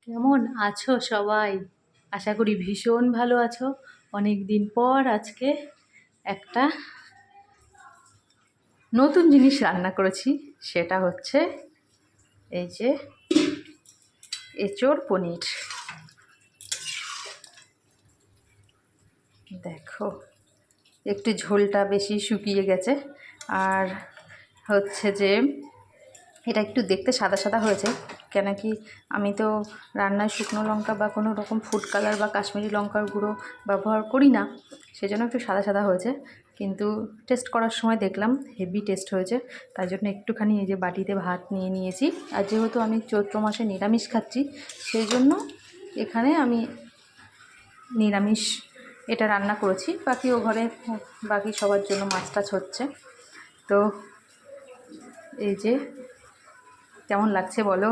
কেমন আছো সবাই? আশা করি ভীষণ ভালো আছো। অনেক দিন পর আজকে একটা নতুন জিনিস রান্না করেছি, সেটা হচ্ছে এই যে এঁচোড় পনির। দেখো, একটু ঝোলটা বেশি শুকিয়ে গেছে, আর হচ্ছে যে এটা একটু দেখতে সাদা সাদা হয়েছে, কেন কি আমি তো রান্নায় শুকনো লঙ্কা বা কোনো রকম ফুড কালার বা কাশ্মীরি লঙ্কার গুঁড়ো ব্যবহার করি না, সেজন্য একটু সাদা সাদা হয়েছে। কিন্তু টেস্ট করার সময় দেখলাম হেভি টেস্ট হয়েছে, তাই জন্য একটুখানি এই যে বাটিতে ভাত নিয়ে নিয়েছি। আর যেহেতু আমি চৈত্র মাসে নিরামিষ খাচ্ছি, সেই জন্য এখানে আমি নিরামিষ এটা রান্না করেছি। বাকি ও ঘরে বাকি সবার জন্য মাছ টাছ হচ্ছে। তো এই যে কেমন লাগছে বলো?